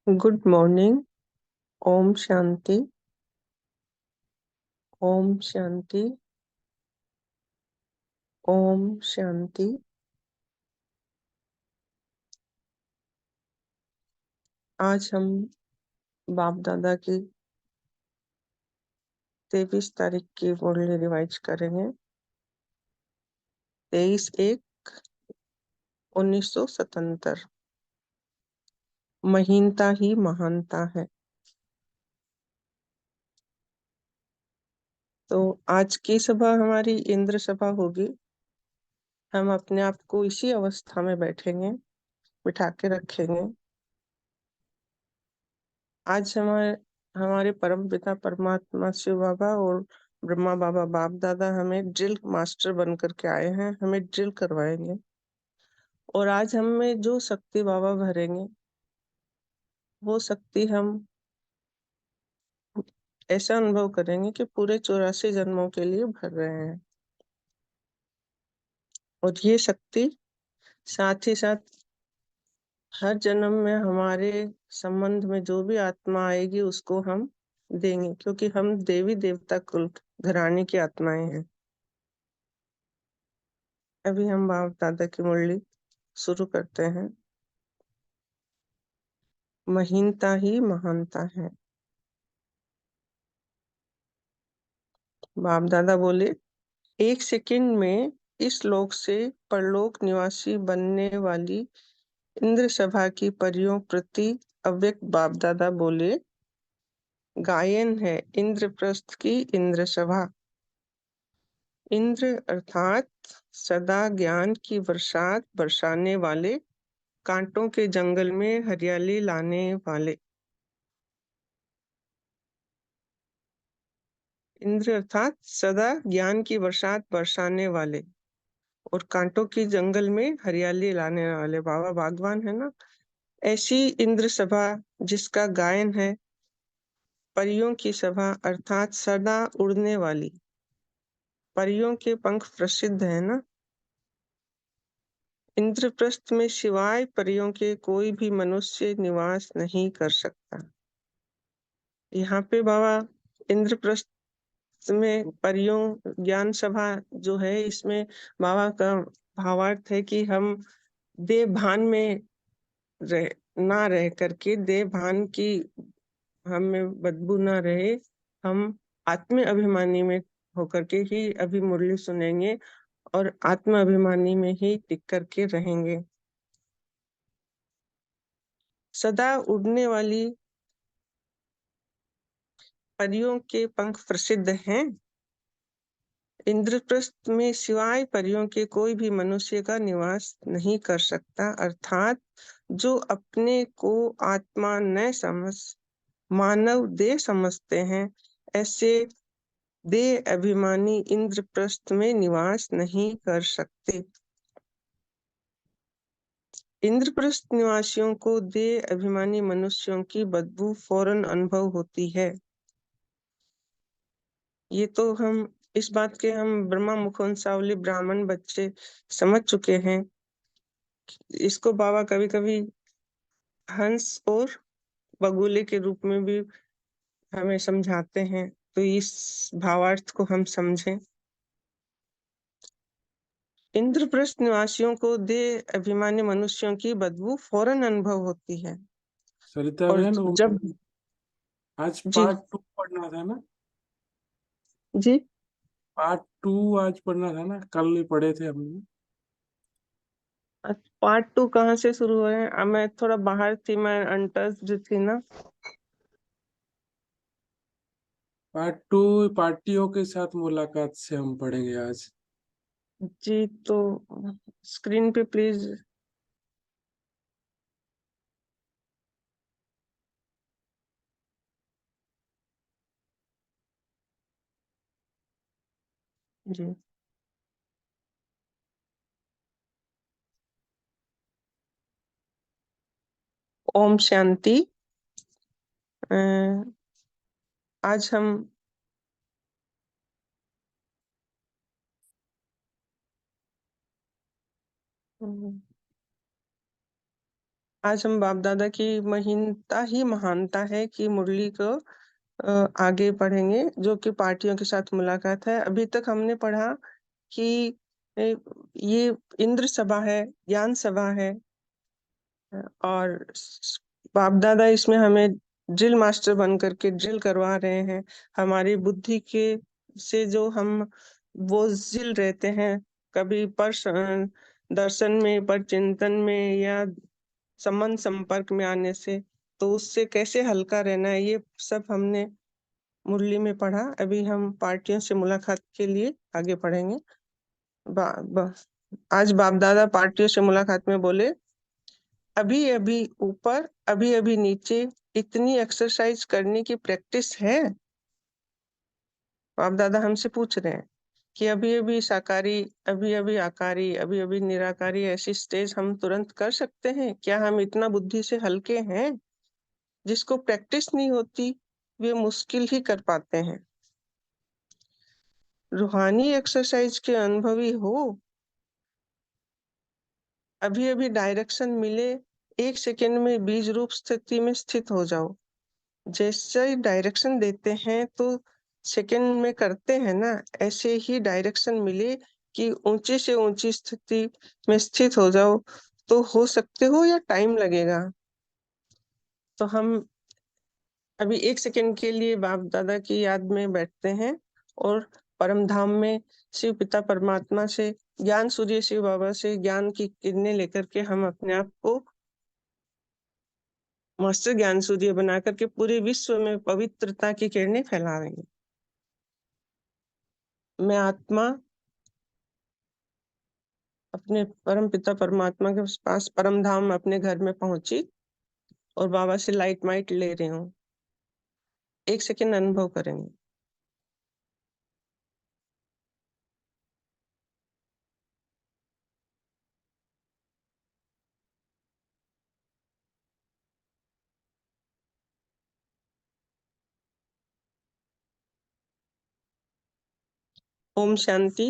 Good morning. ओम शांति। ओम शांति। ओम शांति। आज हम बाप दादा की 23 तारीख की मुरली रिवाइज करेंगे। 23/1/1977। महीनता ही महानता है। तो आज की सभा हमारी इंद्र सभा होगी। हम अपने आप को इसी अवस्था में बैठेंगे, बिठा के रखेंगे। आज हमारे हमारे परम पिता परमात्मा शिव बाबा और ब्रह्मा बाबा बाप दादा हमें ड्रिल मास्टर बन करके आए हैं, हमें ड्रिल करवाएंगे। और आज हम में जो शक्ति बाबा भरेंगे वो शक्ति हम ऐसा अनुभव करेंगे कि पूरे 84 जन्मों के लिए भर रहे हैं। और ये शक्ति साथ ही साथ हर जन्म में हमारे संबंध में जो भी आत्मा आएगी उसको हम देंगे, क्योंकि हम देवी देवता कुल घराने की आत्माएं हैं। अभी हम बाप दादा की मुरली शुरू करते हैं। महीनता ही महानता है। बाप दादा बोले, एक सेकंड में इस लोक से परलोक निवासी बनने वाली इंद्र सभा की परियों प्रति अव्यक्त बाप दादा बोले, गायन है इंद्रप्रस्थ की इंद्र सभा। इंद्र अर्थात सदा ज्ञान की बरसात बरसाने वाले, कांटों के जंगल में हरियाली लाने वाले। इंद्र अर्थात सदा ज्ञान की बरसात बरसाने वाले और कांटों की जंगल में हरियाली लाने वाले बाबा बागवान है ना। ऐसी इंद्र सभा जिसका गायन है परियों की सभा, अर्थात सदा उड़ने वाली। परियों के पंख प्रसिद्ध है ना। इंद्रप्रस्थ में सिवाय परियों के कोई भी मनुष्य निवास नहीं कर सकता। यहाँ पे बाबा इंद्रप्रस्थ में परियों ज्ञान सभा जो है, इसमें बाबा का भावार्थ है कि हम देह भान में रह ना रह करके, देह भान की हम में बदबू ना रहे, हम आत्म अभिमानी में होकर के ही अभी मुरली सुनेंगे और आत्म अभिमानी में ही टिक करके रहेंगे। सदा उड़ने वाली परियों के पंख प्रसिद्ध हैं। इंद्रप्रस्थ में सिवाय परियों के कोई भी मनुष्य का निवास नहीं कर सकता, अर्थात जो अपने को आत्मा न समझ मानव देह समझते हैं, ऐसे देह अभिमानी इंद्रप्रस्थ में निवास नहीं कर सकते। इंद्रप्रस्थ निवासियों को देह अभिमानी मनुष्यों की बदबू फौरन अनुभव होती है। ये तो हम इस बात के हम ब्रह्मा मुखवंशावली ब्राह्मण बच्चे समझ चुके हैं। इसको बाबा कभी कभी हंस और बगुले के रूप में भी हमें समझाते हैं, तो इस भावार्थ को हम समझें। इंद्रप्रस्थ निवासियों को देह अभिमानी मनुष्यों की बदबू फौरन अनुभव होती है। सरिता और बहन, जब आज जी पार्ट 2 पढ़ना था ना। जी पार्ट 2 आज पढ़ना था ना, कल ही पढ़े थे हमने। पार्ट 2 कहाँ से शुरू हुए हैं? मैं थोड़ा बाहर थी, मैं अनटच्ड थी ना। पार्ट 2 पार्टियों के साथ मुलाकात से हम पढ़ेंगे आज। जी, तो स्क्रीन पे प्लीज। जी, ओम शांति। अ, आज हम आज हम बाप दादा की महीनता ही महानता है कि मुरली को आगे पढ़ेंगे, जो कि पार्टियों के साथ मुलाकात है। अभी तक हमने पढ़ा कि ये इंद्र सभा है, ज्ञान सभा है, और बाप दादा इसमें हमें ड्रिल मास्टर बन करके ड्रिल करवा रहे हैं। हमारी बुद्धि के से जो हम बोझिल रहते हैं, कभी पर दर्शन में, पर चिंतन में, या संबंध संपर्क में आने से, तो उससे कैसे हल्का रहना है, ये सब हमने मुरली में पढ़ा। अभी हम पार्टियों से मुलाकात के लिए आगे पढ़ेंगे। आज बाप दादा पार्टियों से मुलाकात में बोले, अभी अभी ऊपर, अभी अभी नीचे, इतनी एक्सरसाइज करने की प्रैक्टिस है। बाप दादा हमसे पूछ रहे हैं कि अभी अभी साकारी, अभी अभी आकारी, अभी अभी निराकारी, ऐसी स्टेज हम तुरंत कर सकते हैं क्या? हम इतना बुद्धि से हल्के हैं? जिसको प्रैक्टिस नहीं होती वे मुश्किल ही कर पाते हैं। रूहानी एक्सरसाइज के अनुभवी हो, अभी अभी डायरेक्शन मिले, 1 सेकंड में बीज रूप स्थिति में स्थित हो जाओ। जैसे ही डायरेक्शन देते हैं तो सेकंड में करते हैं ना, ऐसे ही डायरेक्शन मिले कि ऊंची से ऊंची स्थिति में स्थित हो जाओ, तो हो सकते हो या टाइम लगेगा। तो हम अभी 1 सेकंड के लिए बाप दादा की याद में बैठते हैं और परम धाम में शिव पिता परमात्मा से, ज्ञान सूर्य शिव बाबा से ज्ञान की किरणें लेकर के हम अपने आप को मास्टर ज्ञान सूर्य बना करके पूरे विश्व में पवित्रता की किरणें फैला रहे हैं। मैं आत्मा अपने परम पिता परमात्मा के पास परम धाम अपने घर में पहुंची और बाबा से लाइट माइट ले रही हूँ। 1 सेकंड अनुभव करेंगे। ओम शांति।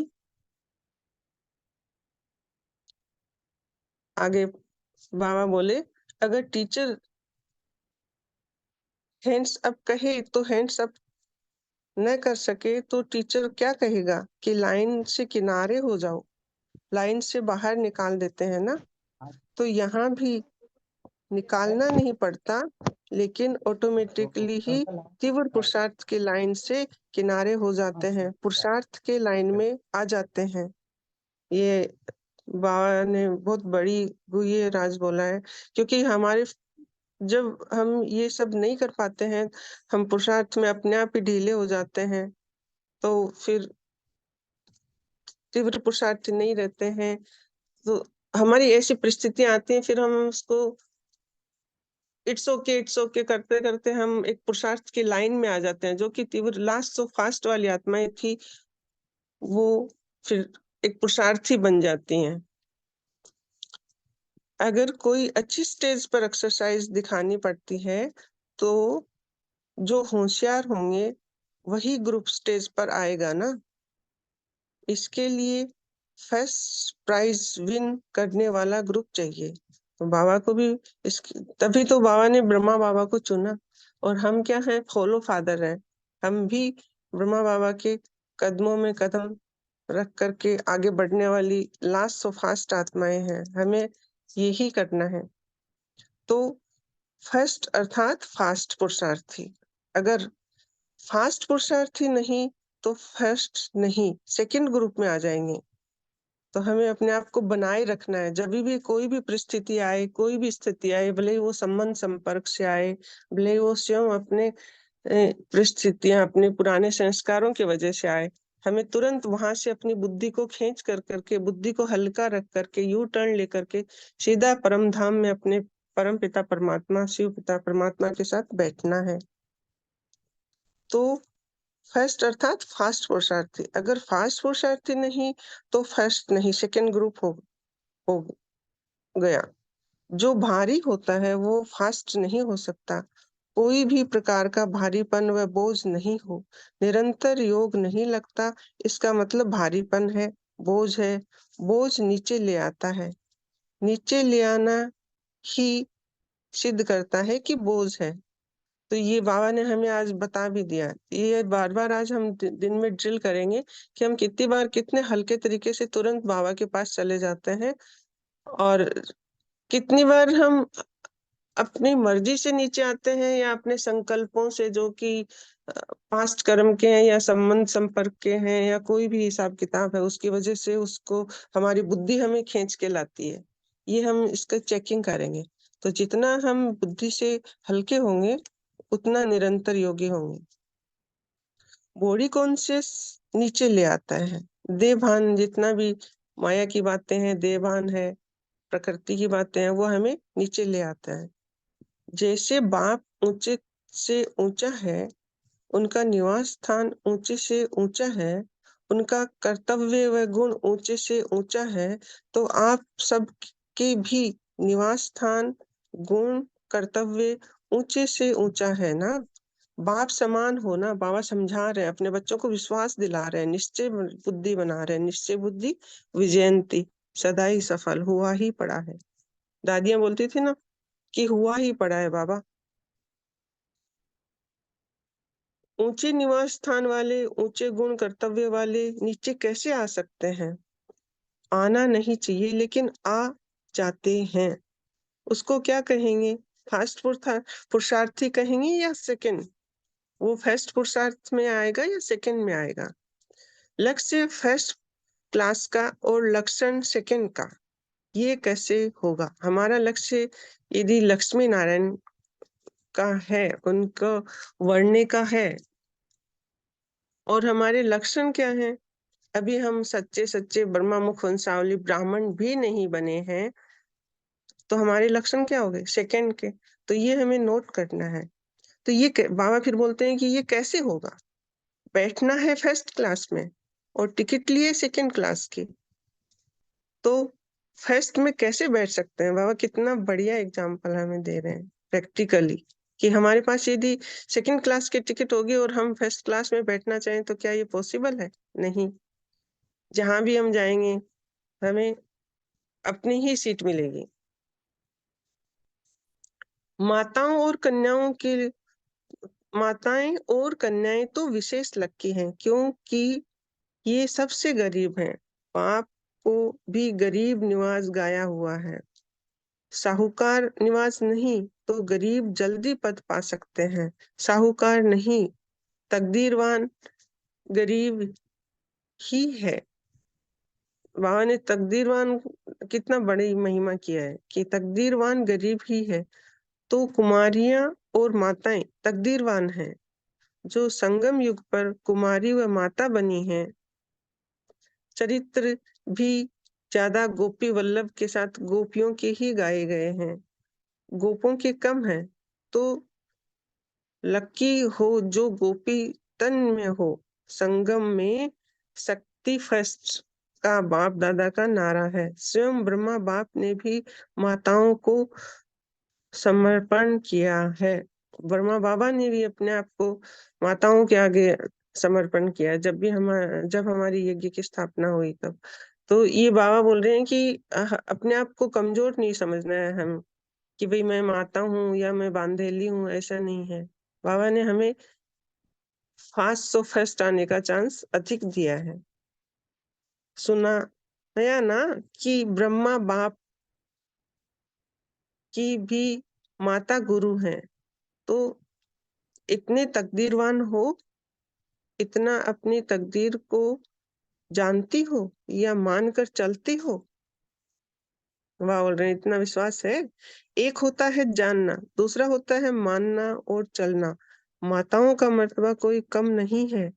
आगे बाबा बोले, अगर टीचर हैंड्स अप कहे तो हैंड्स अप न कर सके तो टीचर क्या कहेगा कि लाइन से किनारे हो जाओ, लाइन से बाहर निकाल देते हैं ना। तो यहाँ भी निकालना नहीं पड़ता, लेकिन ऑटोमेटिकली ही तीव्र पुरुषार्थ की लाइन से किनारे हो जाते हैं, पुरुषार्थ के लाइन में आ जाते हैं। ये बाबा ने बहुत बड़ी गुह्य राज बोला है, क्योंकि हमारे जब हम ये सब नहीं कर पाते हैं, हम पुरुषार्थ में अपने आप ही ढीले हो जाते हैं, तो फिर तीव्र पुरुषार्थ नहीं रहते हैं, तो हमारी ऐसी परिस्थितियां आती हैं, फिर हम उसको इट्स ओके करते करते हम एक पुरुषार्थ की लाइन में आ जाते हैं, जो कि तीव्र लास्ट सो फास्ट वाली आत्माएं थी, वो फिर एक पुरुषार्थी बन जाती हैं। अगर कोई अच्छी स्टेज पर एक्सरसाइज दिखानी पड़ती है, तो जो होशियार होंगे वही ग्रुप स्टेज पर आएगा ना। इसके लिए फर्स्ट प्राइज विन करने वाला ग्रुप चाहिए। तो बाबा को भी तभी तो बाबा ने ब्रह्मा बाबा को चुना, और हम क्या हैं? फॉलो फादर हैं। हम भी ब्रह्मा बाबा के कदमों में कदम रख करके आगे बढ़ने वाली लास्ट सो फास्ट आत्माएं हैं। हमें यही करना है। तो फर्स्ट अर्थात फास्ट पुरुषार्थी, अगर फास्ट पुरुषार्थी नहीं तो फर्स्ट नहीं, सेकंड ग्रुप में आ जाएंगे। तो हमें अपने आप को बनाए रखना है। जब भी कोई भी परिस्थिति आए, कोई भी स्थिति आए, भले ही वो संबंध संपर्क से आए, भले ही वो स्वयं अपने परिस्थितियां अपने पुराने संस्कारों की वजह से आए, हमें तुरंत वहां से अपनी बुद्धि को खींच कर करके, बुद्धि को हल्का रख करके, यू टर्न लेकर के सीधा परम धाम में अपने परम पिता परमात्मा, शिव पिता परमात्मा के साथ बैठना है। तो फर्स्ट अर्थात फास्ट पुरुषार्थी, अगर फास्ट पुरुषार्थी नहीं तो फर्स्ट नहीं, सेकंड ग्रुप हो गया। जो भारी होता है वो फास्ट नहीं हो सकता। कोई भी प्रकार का भारीपन व बोझ नहीं हो, निरंतर योग नहीं लगता, इसका मतलब भारीपन है, बोझ है। बोझ नीचे ले आता है। नीचे ले आना ही सिद्ध करता है कि बोझ है। तो ये बाबा ने हमें आज बता भी दिया। ये बार-बार आज हम दिन में ड्रिल करेंगे कि हम कितनी बार कितने हल्के तरीके से तुरंत बाबा के पास चले जाते हैं और कितनी बार हम अपनी मर्जी से नीचे आते हैं या अपने संकल्पों से, जो कि पास्ट कर्म के हैं या संबंध संपर्क के हैं या कोई भी हिसाब किताब है, उसकी वजह से उसको हमारी बुद्धि हमें खींच के लाती है। ये हम इसका चेकिंग करेंगे। तो जितना हम बुद्धि से हल्के होंगे उतना निरंतर योगी होंगे। बॉडी कॉन्शियस नीचे ले आता है। देह भान, जितना भी माया की बातें हैं, देह भान है, प्रकृति की बातें हैं, वो हमें नीचे ले आता है। जैसे बाप ऊंचे से ऊंचा है, उनका निवास स्थान ऊंचे से ऊंचा है, उनका कर्तव्य व गुण ऊंचे से ऊंचा है, तो आप सब के भी निवास स्थान, गुण, कर्तव्य ऊंचे से ऊंचा है ना। बाप समान हो ना। बाबा समझा रहे हैं, अपने बच्चों को विश्वास दिला रहे हैं, निश्चय बुद्धि बना रहे हैं। निश्चय बुद्धि विजयंती, सदा ही सफल, हुआ ही पड़ा है। दादियां बोलती थी ना कि हुआ ही पड़ा है बाबा। ऊंचे निवास स्थान वाले, ऊंचे गुण कर्तव्य वाले नीचे कैसे आ सकते हैं? आना नहीं चाहिए, लेकिन आ जाते हैं। उसको क्या कहेंगे? फर्स्ट पुरुषार्थी कहेंगे या सेकंड? वो फर्स्ट पुरुषार्थ में आएगा या सेकंड में आएगा? लक्ष्य फर्स्ट क्लास का और लक्षण सेकंड का, ये कैसे होगा? हमारा लक्ष्य यदि लक्ष्मी नारायण का है, उनको वर्णने का है, और हमारे लक्षण क्या है? अभी हम सच्चे सच्चे ब्रह्मा मुख वंशावली ब्राह्मण भी नहीं बने हैं, तो हमारे लक्षण क्या हो गए? सेकंड के। तो ये हमें नोट करना है। तो ये बाबा फिर बोलते हैं कि ये कैसे होगा? बैठना है फर्स्ट क्लास में और टिकट लिए सेकंड क्लास की, तो फर्स्ट में कैसे बैठ सकते हैं? बाबा कितना बढ़िया एग्जाम्पल हमें दे रहे हैं प्रैक्टिकली, कि हमारे पास यदि सेकंड क्लास की टिकट होगी और हम फर्स्ट क्लास में बैठना चाहें तो क्या ये पॉसिबल है? नहीं। जहां भी हम जाएंगे हमें अपनी ही सीट मिलेगी। माताओं और कन्याओं के माताएं और कन्याएं तो विशेष लकी हैं, क्योंकि ये सबसे गरीब हैं। बाप को भी गरीब निवास गाया हुआ है। साहूकार निवास नहीं तो गरीब जल्दी पद पा सकते हैं, साहूकार नहीं। तकदीरवान गरीब ही है। बाबा ने तकदीरवान कितना बड़ी महिमा किया है कि तकदीरवान गरीब ही है। तो कुमारियां और माताएं तकदीरवान हैं, जो संगम युग पर कुमारी व माता बनी हैं। चरित्र भी ज्यादा गोपी वल्लभ के साथ गोपियों के ही गाए गए हैं, गोपों के कम हैं। तो लकी हो जो गोपी तन में हो। संगम में शक्ति फर्स्ट का बाप दादा का नारा है। स्वयं ब्रह्मा बाप ने भी माताओं को समर्पण किया है। ब्रह्मा बाबा ने भी अपने आप को माताओं के आगे समर्पण किया, जब हमारी यज्ञ की स्थापना हुई तब। तो ये बाबा बोल रहे हैं कि अपने आप को कमजोर नहीं समझना है हम, कि भाई मैं माता हूँ या मैं बांधेली हूँ, ऐसा नहीं है। बाबा ने हमें फास्ट सो फर्स्ट आने का चांस अधिक दिया है। सुना नया ना कि ब्रह्मा बाप की भी माता गुरु हैं। तो इतने तकदीरवान हो, इतना अपनी तकदीर को जानती हो या मानकर चलती हो? वाह बोल रहे हैं, इतना विश्वास है। एक होता है जानना, दूसरा होता है मानना और चलना। माताओं का मर्तबा कोई कम नहीं है।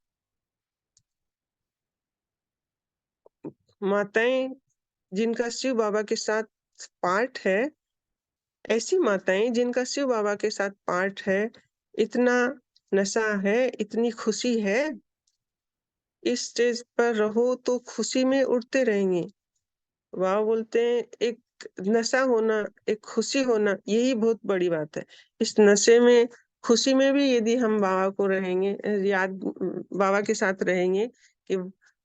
माताएं जिनका शिव बाबा के साथ पाठ है, ऐसी माताएं जिनका शिव बाबा के साथ पाठ है, इतना नशा है, इतनी खुशी है, इस स्टेज पर रहो तो खुशी में उड़ते रहेंगे। वाह बोलते हैं, एक नशा होना, एक खुशी होना, यही बहुत बड़ी बात है। इस नशे में, खुशी में भी यदि हम बाबा को रहेंगे, याद बाबा के साथ रहेंगे, कि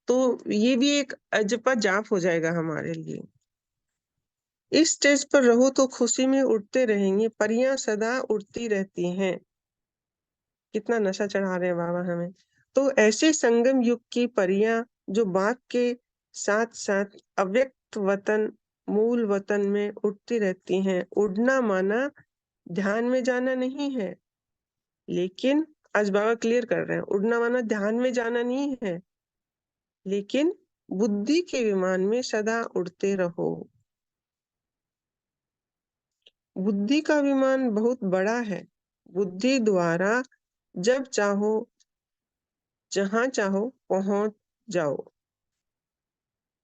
तो ये भी एक अजपा जाप हो जाएगा हमारे लिए। इस स्टेज पर रहो तो खुशी में उड़ते रहेंगे, परियां सदा उड़ती रहती हैं। कितना नशा चढ़ा रहे हैं बाबा हमें। तो ऐसे संगम युग की परियां जो बाघ के साथ साथ अव्यक्त वतन, मूल वतन में उड़ती रहती हैं। उड़ना माना ध्यान में जाना नहीं है, लेकिन आज बाबा क्लियर कर रहे हैं, उड़ना माना ध्यान में जाना नहीं है, लेकिन बुद्धि के विमान में सदा उड़ते रहो। बुद्धि का विमान बहुत बड़ा है। बुद्धि द्वारा जब चाहो जहां चाहो पहुंच जाओ।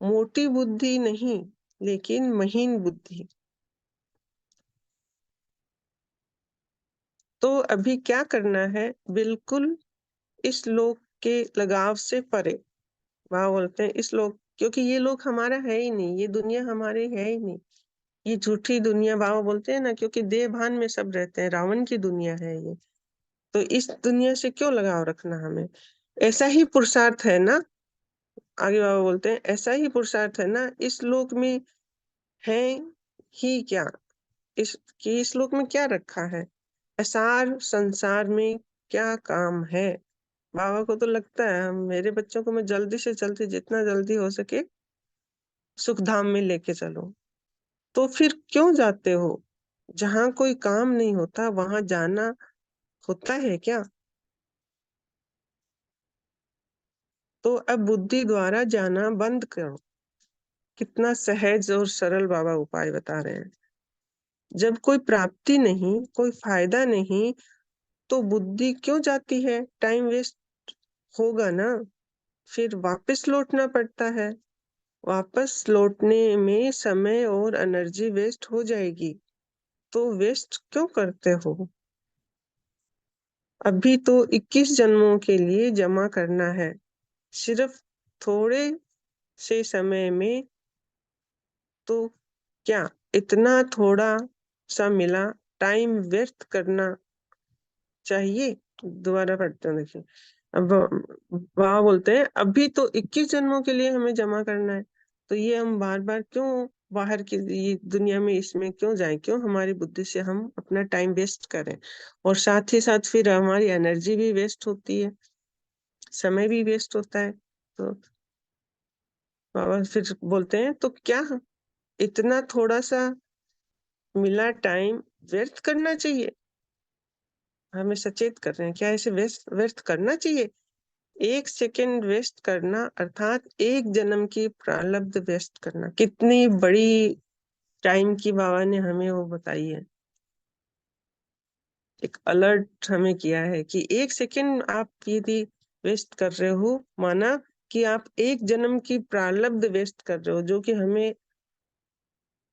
मोटी बुद्धि नहीं, लेकिन महीन बुद्धि। तो अभी क्या करना है, बिल्कुल इस लोक के लगाव से परे। वहां बोलते हैं इस लोक, क्योंकि ये लोक हमारा है ही नहीं, ये दुनिया हमारी है ही नहीं। ये झूठी दुनिया बाबा बोलते हैं ना, क्योंकि देह भान में सब रहते हैं, रावण की दुनिया है ये। तो इस दुनिया से क्यों लगाव रखना हमें। ऐसा ही पुरुषार्थ है ना, आगे बाबा बोलते हैं ऐसा ही पुरुषार्थ है ना इस लोक में है ही क्या। इस लोक में क्या रखा है, असार संसार में क्या काम है। बाबा को तो लगता है मेरे बच्चों को मैं जल्दी से जल्दी, जितना जल्दी हो सके सुख धाम में लेके चलो। तो फिर क्यों जाते हो, जहां कोई काम नहीं होता वहां जाना होता है क्या। तो अब बुद्धि द्वारा जाना बंद करो। कितना सहज और सरल बाबा उपाय बता रहे हैं। जब कोई प्राप्ति नहीं, कोई फायदा नहीं, तो बुद्धि क्यों जाती है, टाइम वेस्ट होगा ना। फिर वापस लौटना पड़ता है, वापस लौटने में समय और एनर्जी वेस्ट हो जाएगी। तो वेस्ट क्यों करते हो। अभी तो 21 जन्मों के लिए जमा करना है, सिर्फ थोड़े से समय में। तो क्या इतना थोड़ा सा मिला, टाइम व्यर्थ करना चाहिए। दोबारा पढ़ते हैं, देखिए। अब वहां बोलते हैं अभी तो 21 जन्मों के लिए हमें जमा करना है, तो ये हम बार बार क्यों बाहर की ये दुनिया में इसमें क्यों जाएं, क्यों हमारी बुद्धि से हम अपना टाइम वेस्ट करें। और साथ ही साथ फिर हमारी एनर्जी भी वेस्ट होती है, समय भी वेस्ट होता है। तो बाबा फिर बोलते हैं तो क्या इतना थोड़ा सा मिला टाइम व्यर्थ करना चाहिए। हमें सचेत कर रहे हैं, क्या ऐसे व्यर्थ व्यर्थ करना चाहिए। 1 सेकंड वेस्ट करना अर्थात एक जन्म की प्रारब्ध वेस्ट करना। कितनी बड़ी टाइम की बाबा ने हमें वो बताई है, एक अलर्ट हमें किया है कि 1 सेकंड आप यदि वेस्ट कर रहे हो, माना कि आप एक जन्म की प्रारब्ध वेस्ट कर रहे हो, जो कि हमें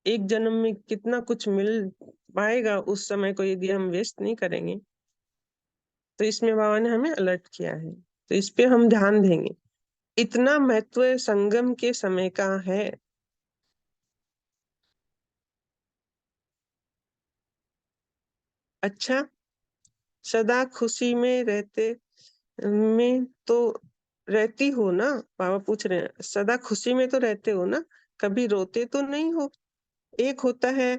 एक जन्म में कितना कुछ मिल पाएगा उस समय को यदि हम वेस्ट नहीं करेंगे। तो इसमें बाबा ने हमें अलर्ट किया है, तो इस पे हम ध्यान देंगे। इतना महत्व संगम के समय का है। अच्छा, सदा खुशी में रहते में तो रहती हो ना। बाबा पूछ रहे हैं सदा खुशी में तो रहते हो ना, कभी रोते तो नहीं हो। एक होता है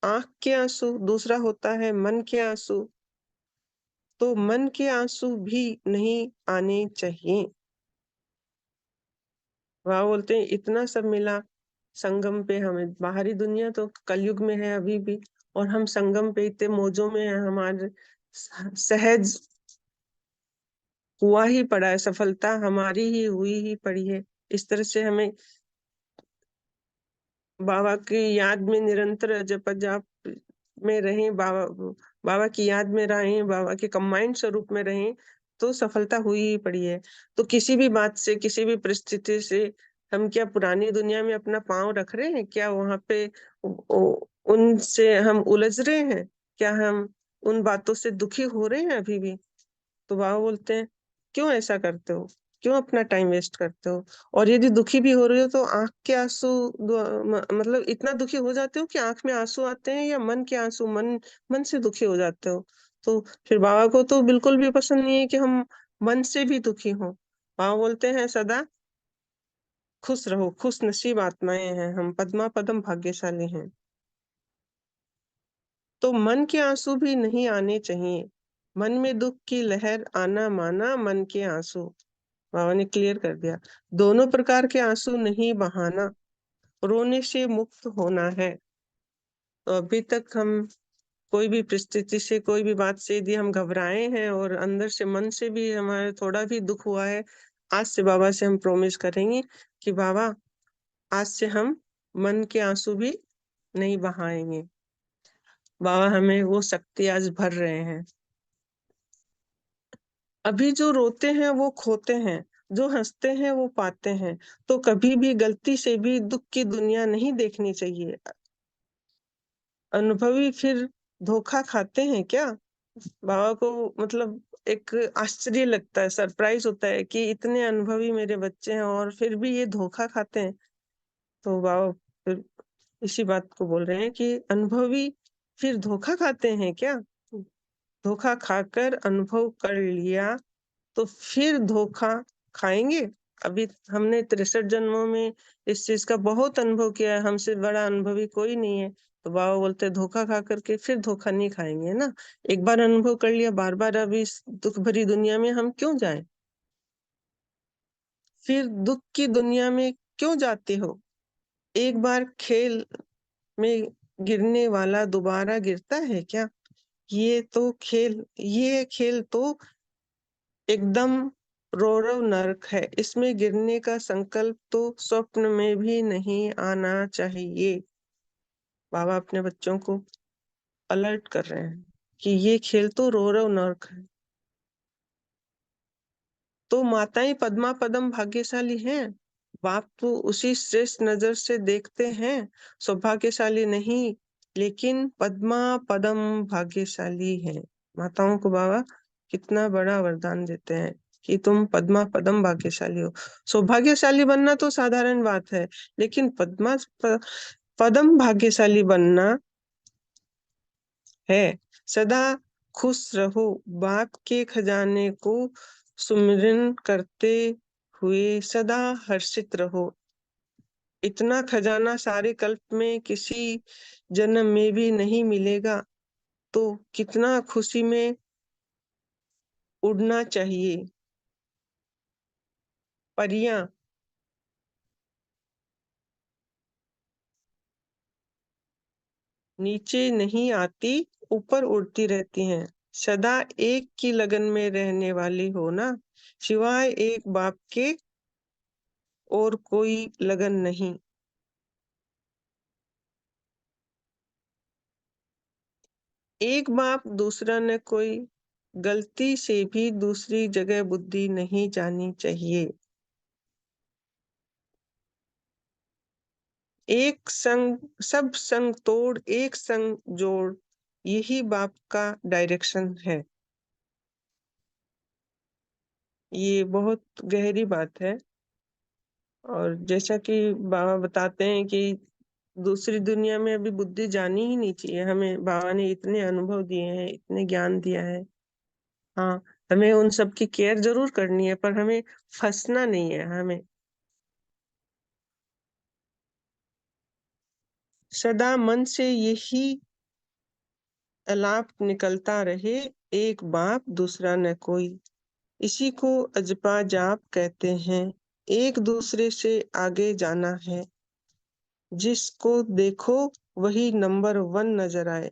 आंख के आंसू, दूसरा होता है मन के आंसू। तो मन के आंसू भी नहीं आने चाहिए। वहां बोलते हैं इतना सब मिला संगम पे हमें, बाहरी दुनिया तो कलयुग में है अभी भी, और हम संगम पे इतने मौजों में हैं। हमारे सहज हुआ ही पड़ा है, सफलता हमारी ही हुई ही पड़ी है। इस तरह से हमें बाबा की याद में निरंतर जप जाप में रहें, बाबा बाबा की याद में रहें, बाबा के कंबाइंड स्वरूप में रहें, तो सफलता हुई ही पड़ी है। तो किसी भी बात से, किसी भी परिस्थिति से हम क्या पुरानी दुनिया में अपना पांव रख रहे हैं, क्या वहां पे उनसे हम उलझ रहे हैं, क्या हम उन बातों से दुखी हो रहे हैं अभी भी। तो बाबा बोलते हैं क्यों ऐसा करते हो, क्यों अपना टाइम वेस्ट करते हो। और यदि दुखी भी हो रहे हो तो आंख के आंसू मतलब इतना दुखी हो जाते हो कि आंख में आंसू आते हैं, या मन के आंसू, मन मन से दुखी हो जाते हो। तो फिर बाबा को तो बिल्कुल भी पसंद नहीं है कि हम मन से भी दुखी हों। बाबा बोलते हैं सदा खुश रहो, खुश नसीब आत्माएं हैं हम, पद्मा पदम भाग्यशाली हैं। तो मन के आंसू भी नहीं आने चाहिए, मन में दुख की लहर आना माना मन के आंसू। बाबा ने क्लियर कर दिया, दोनों प्रकार के आंसू नहीं बहाना, रोने से मुक्त होना है। तो अभी तक हम कोई भी परिस्थिति से, कोई भी बात से यदि हम घबराए हैं और अंदर से, मन से भी हमारे थोड़ा भी दुख हुआ है, आज से बाबा से हम प्रॉमिस करेंगे कि बाबा आज से हम मन के आंसू भी नहीं बहाएंगे। बाबा हमें वो शक्ति आज भर रहे हैं। अभी जो रोते हैं वो खोते हैं, जो हंसते हैं वो पाते हैं। तो कभी भी गलती से भी दुख की दुनिया नहीं देखनी चाहिए। अनुभवी फिर धोखा खाते हैं क्या? बाबा को मतलब एक आश्चर्य लगता है, सरप्राइज होता है कि इतने अनुभवी मेरे बच्चे हैं और फिर भी ये धोखा खाते हैं। तो बाबा फिर इसी बात को बोल रहे हैं कि अनुभवी फिर धोखा खाते हैं क्या? धोखा खाकर अनुभव कर लिया तो फिर धोखा खाएंगे? अभी हमने 63 जन्मों में इस चीज का बहुत अनुभव किया है, हमसे बड़ा अनुभवी कोई नहीं है। तो बाबा बोलते हैं धोखा खा करके फिर धोखा नहीं खाएंगे ना। एक बार अनुभव कर लिया, बार बार अब इस दुख भरी दुनिया में हम क्यों जाएं? फिर दुख की दुनिया में क्यों जाते हो? एक बार खेल में गिरने वाला दोबारा गिरता है क्या? ये खेल तो एकदम रौरव नरक है, इसमें गिरने का संकल्प तो स्वप्न में भी नहीं आना चाहिए। बाबा अपने बच्चों को अलर्ट कर रहे हैं कि ये खेल तो रौरव नरक है। तो माताएं पद्मा पदम भाग्यशाली हैं, बाप तो उसी श्रेष्ठ नजर से देखते हैं, सौभाग्यशाली नहीं लेकिन पद्मा पदम भाग्यशाली है। माताओं को बाबा कितना बड़ा वरदान देते हैं कि तुम पद्मा पदम भाग्यशाली हो। सौभाग्यशाली बनना तो साधारण बात है, लेकिन पदम भाग्यशाली बनना है। सदा खुश रहो, बाप के खजाने को सुमिरन करते हुए सदा हर्षित रहो। इतना खजाना सारे कल्प में किसी जन्म में भी नहीं मिलेगा, तो कितना खुशी में उड़ना चाहिए। परियां नीचे नहीं आती, ऊपर उड़ती रहती हैं। सदा एक की लगन में रहने वाली हो ना, सिवाय एक बाप के और कोई लगन नहीं। एक बाप दूसरा न कोई, गलती से भी दूसरी जगह बुद्धि नहीं जानी चाहिए। एक संग सब संग तोड़, एक संग जोड़, यही बाप का डायरेक्शन है। ये बहुत गहरी बात है। और जैसा कि बाबा बताते हैं कि दूसरी दुनिया में अभी बुद्धि जानी ही नहीं चाहिए हमें। बाबा ने इतने अनुभव दिए हैं, इतने ज्ञान दिया है। हाँ, हमें उन सब की केयर जरूर करनी है, पर हमें फंसना नहीं है। हमें सदा मन से यही अलाप निकलता रहे, एक बाप दूसरा न कोई। इसी को अजपा जाप कहते हैं, एक दूसरे से आगे जाना है। जिसको देखो वही नंबर 1 नजर आए।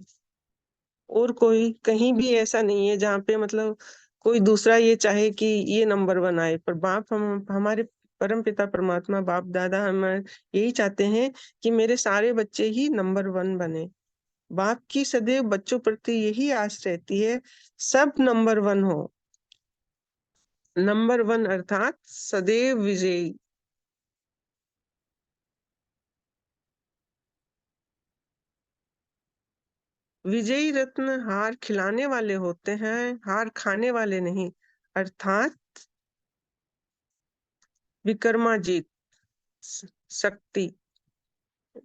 और कोई कहीं भी ऐसा नहीं है जहाँ पे मतलब कोई दूसरा ये चाहे कि ये नंबर 1 आए, पर बाप हम हमारे परम पिता परमात्मा बाप दादा हम यही चाहते हैं कि मेरे सारे बच्चे ही नंबर 1 बने। बाप की सदैव बच्चों प्रति यही आस रहती है, सब नंबर 1 हो। नंबर 1 अर्थात सदैव विजयी। विजयी रत्न हार खिलाने वाले होते हैं, हार खाने वाले नहीं। अर्थात विक्रमाजीत शक्ति।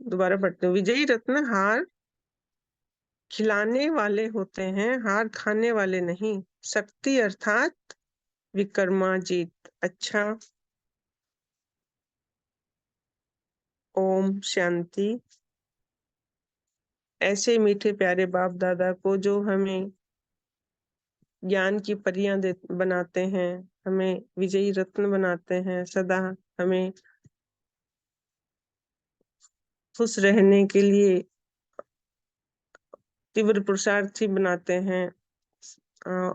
दोबारा पढ़ते हैं, विजयी रत्न हार खिलाने वाले होते हैं, हार खाने वाले नहीं। शक्ति अर्थात विक्रमाजीत। अच्छा, ओम शांति। ऐसे मीठे प्यारे बाप दादा को जो हमें ज्ञान की परियां बनाते हैं, हमें विजयी रत्न बनाते हैं, सदा हमें खुश रहने के लिए तीव्र पुरुषार्थी बनाते हैं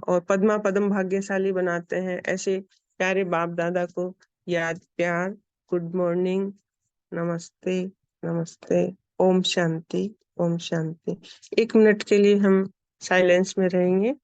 और पद्मा पदम भाग्यशाली बनाते हैं। ऐसे प्यारे बाप दादा को याद प्यार, गुड मॉर्निंग, नमस्ते, नमस्ते, ओम शांति, ओम शांति। 1 मिनट के लिए हम साइलेंस में रहेंगे।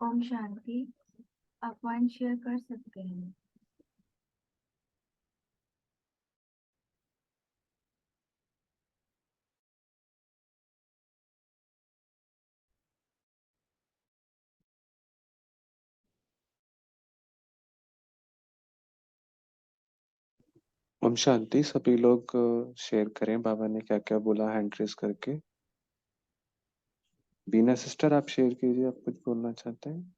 ओम शांति। आप पॉइंट शेयर कर सकते हैं। ओम शांति। सभी लोग शेयर करें बाबा ने क्या क्या बोला हैंड रेस करके। बीना सिस्टर आप शेयर कीजिए, आप कुछ बोलना चाहते हैं।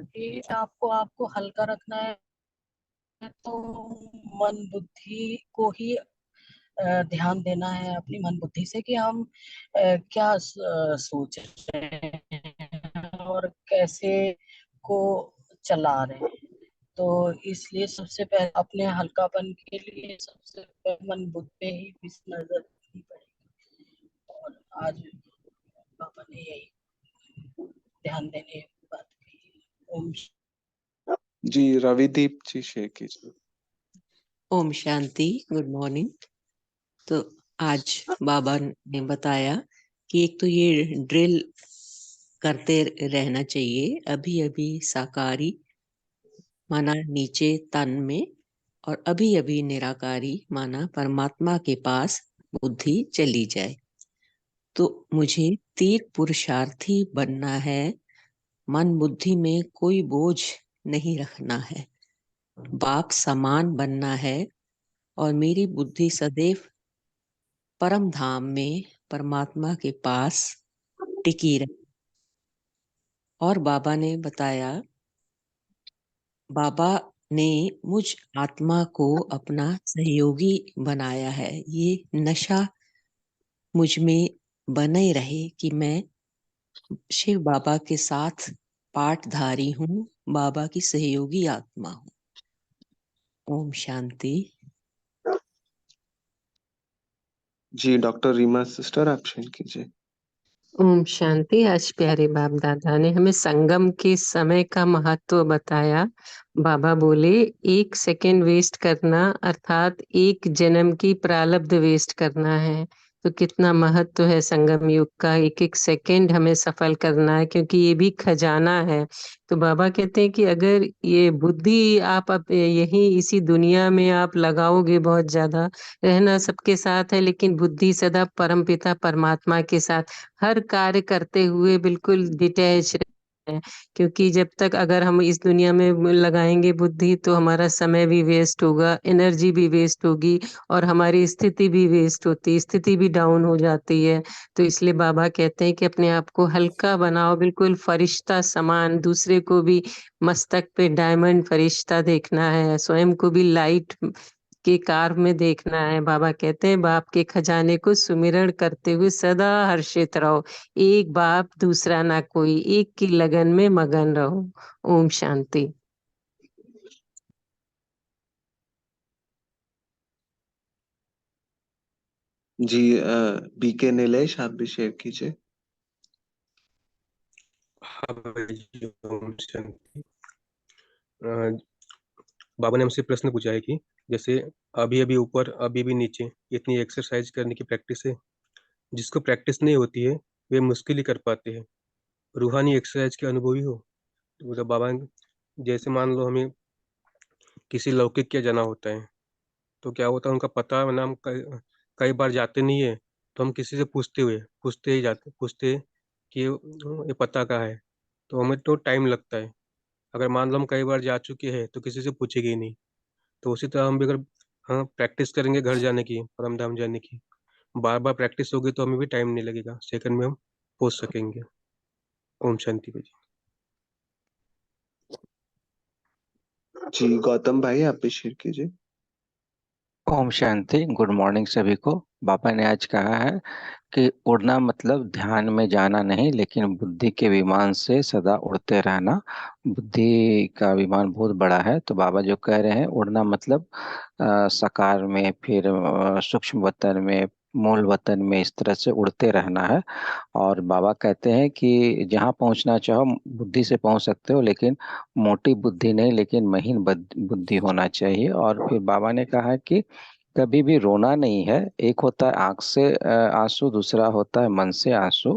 कि आपको आपको हल्का रखना है तो मन बुद्धि को ही ध्यान देना है, अपनी मन बुद्धि से कि हम क्या सोच रहे हैं और कैसे को चला रहे हैं। तो इसलिए सबसे पहले अपने हल्कापन के लिए सबसे पहले मन बुद्धि पे ही नजर रखनी पड़ेगी। और आज पापा ने यही ध्यान देने की बात कही। ओम जी रविदीप जी शेयर कीजिए। Om Shanti, good morning. तो आज बाबा ने बताया कि एक तो ये ड्रिल करते रहना चाहिए। अभी अभी साकारी माना नीचे तन में, और अभी अभी निराकारी माना परमात्मा के पास बुद्धि चली जाए। तो मुझे तीर पुरुषार्थी बनना है, मन बुद्धि में कोई बोझ नहीं रखना है, बाप समान बनना है, और मेरी बुद्धि सदैव परम धाम में परमात्मा के पास टिकी रहे। और बाबा ने बताया, बाबा ने मुझ आत्मा को अपना सहयोगी बनाया है। ये नशा मुझ में बने रहे कि मैं शिव बाबा के साथ पाठधारी हूँ, बाबा की सहयोगी आत्मा हूँ। ओम शांति। जी डॉक्टर रीमा सिस्टर आप शेयर कीजिए। ओम शांति। आज प्यारे बाप दादा ने हमें संगम के समय का महत्व बताया। बाबा बोले 1 सेकेंड वेस्ट करना अर्थात एक जन्म की प्रारब्ध वेस्ट करना है। तो कितना महत्व है संगम युग का। एक एक सेकंड हमें सफल करना है, क्योंकि ये भी खजाना है। तो बाबा कहते हैं कि अगर ये बुद्धि आप यही इसी दुनिया में आप लगाओगे, बहुत ज्यादा रहना सबके साथ है, लेकिन बुद्धि सदा परमपिता परमात्मा के साथ हर कार्य करते हुए बिल्कुल डिटैच है। क्योंकि जब तक अगर हम इस दुनिया में लगाएंगे बुद्धि, तो हमारा समय भी वेस्ट होगा, एनर्जी भी वेस्ट होगी, और हमारी स्थिति भी वेस्ट होती है, स्थिति भी डाउन हो जाती है। तो इसलिए बाबा कहते हैं कि अपने आप को हल्का बनाओ, बिल्कुल फरिश्ता समान, दूसरे को भी मस्तक पे डायमंड फरिश्ता देखना है, स्वयं को भी लाइट के कार में देखना है। बाबा कहते हैं बाप के खजाने को सुमिरण करते हुए सदा हर्षित रहो, एक बाप दूसरा ना कोई, एक की लगन में मगन रहो। ओम शांति। जी बीके नीलेश, आप भी शेयर कीजिए। हाँ भाई जी, ओम शांति। अ, बाबा ने हमसे प्रश्न पूछा है कि जैसे अभी अभी ऊपर अभी भी नीचे, इतनी एक्सरसाइज करने की प्रैक्टिस है। जिसको प्रैक्टिस नहीं होती है वे मुश्किल ही कर पाते हैं। रूहानी एक्सरसाइज के अनुभवी हो तो मतलब बाबा, जैसे मान लो हमें किसी लौकिक के जाना होता है, तो क्या होता है उनका पता वरना हम कई बार जाते नहीं है, तो हम किसी से पूछते कि ये पता कहाँ है, तो हमें तो टाइम लगता है। अगर मान लो हम कई बार जा चुके हैं तो किसी से पूछेंगे ही नहीं। तो उसी तरह हम भी अगर हाँ प्रैक्टिस करेंगे घर जाने की, परम धाम जाने की, बार बार प्रैक्टिस होगी तो हमें भी टाइम नहीं लगेगा, सेकंड में हम पहुंच सकेंगे। ओम शांति भाई। जी गौतम भाई, आप भी शेयर कीजिए। ओम शांति। गुड मॉर्निंग सभी को। बाबा ने आज कहा है कि उड़ना मतलब ध्यान में जाना नहीं, लेकिन बुद्धि के विमान से सदा उड़ते रहना। बुद्धि का विमान बहुत बड़ा है, तो बाबा जो कह रहे हैं उड़ना मतलब साकार में, फिर सूक्ष्म वतन में, मूल वतन में, इस तरह से उड़ते रहना है। और बाबा कहते हैं कि जहाँ पहुँचना चाहो बुद्धि से पहुँच सकते हो, लेकिन मोटी बुद्धि नहीं, लेकिन महीन बुद्धि होना चाहिए। और फिर बाबा ने कहा कि कभी भी रोना नहीं है। एक होता है आंख से आंसू, दूसरा होता है मन से आंसू।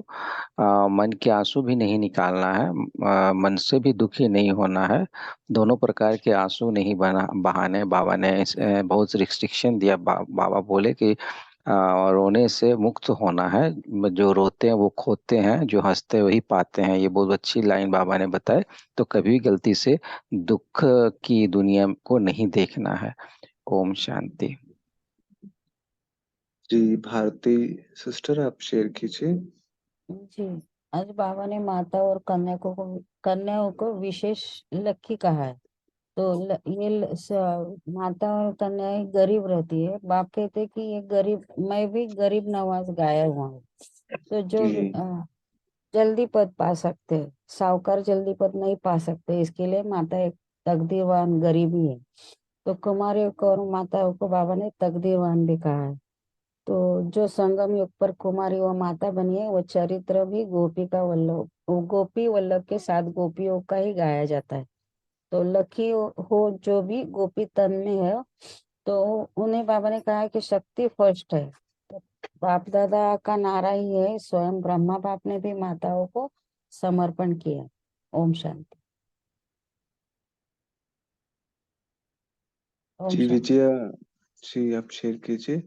मन के आंसू भी नहीं निकालना है, मन से भी दुखी नहीं होना है। दोनों प्रकार के आंसू नहीं बहाने। बाबा ने बहुत रिस्ट्रिक्शन दिया। बाबा बोले कि रोने से मुक्त होना है। जो रोते हैं वो खोते हैं, जो हंसते हैं वही पाते हैं। ये बहुत अच्छी लाइन बाबा ने बताए। तो कभी गलती से दुख की दुनिया को नहीं देखना है। ओम शांति। जी भारती सिस्टर, आप शेयर कीजिए। जी, आज बाबा ने माता और कन्याओं को विशेष लकी कहा है। तो माता और कन्याएं गरीब रहती है। बाप कहते हैं कि ये गरीब, मैं भी गरीब नवाज गाया हुआ हूँ। तो जो जी जल्दी पद पा सकते हैं, साहूकार जल्दी पद नहीं पा सकते, इसके लिए माता एक तकदीरवान गरीबी है। तो कुमारियों को और माताओं को बाबा ने तकदीरवान भी कहा है। तो जो संगम युग पर कुमारी व माता बनी है, वो चरित्र भी गोपी वल्लभ के साथ गोपियों का ही गाया जाता है। तो लकी हो जो भी गोपी तन में है, तो उन्हें बाबा ने कहा है कि शक्ति फर्स्ट है। तो बाप दादा का नारा ही है, स्वयं ब्रह्मा बाप ने भी माताओं को समर्पण किया। ओम शांति। ओम जी शांति। विजया जी, आप शेयर कीजिए।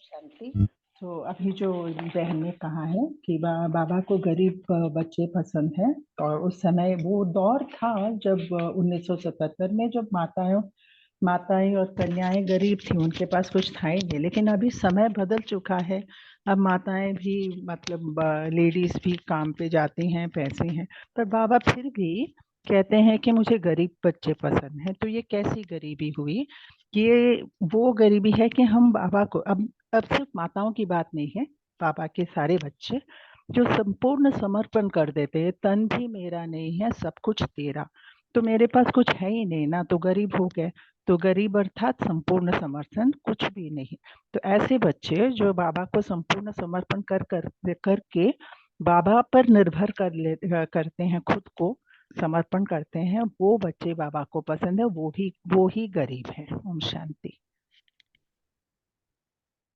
शांति। तो अभी जो बहन ने कहा है कि बाबा को गरीब बच्चे पसंद हैं, और उस समय वो दौर था जब 1977 में, जब माताएं और कन्याएं गरीब थी, उनके पास कुछ था ही नहीं। लेकिन अभी समय बदल चुका है। अब माताएं भी, मतलब लेडीज भी काम पे जाती हैं, पैसे हैं, पर बाबा फिर भी कहते हैं कि मुझे गरीब बच्चे पसंद हैं। तो ये कैसी गरीबी हुई? ये वो गरीबी है कि हम बाबा को, अब सिर्फ माताओं की बात नहीं है, बाबा के सारे बच्चे जो संपूर्ण समर्पण कर देते हैं, तन भी मेरा नहीं है, सब कुछ तेरा, तो मेरे पास कुछ है ही नहीं ना, तो गरीब हो गए। तो गरीब अर्थात संपूर्ण समर्पण, कुछ भी नहीं। तो ऐसे बच्चे जो बाबा को संपूर्ण समर्पण करके बाबा पर निर्भर करते हैं, खुद को समर्पण करते हैं, वो बच्चे बाबा को पसंद है, वो ही गरीब है। ओम शांति।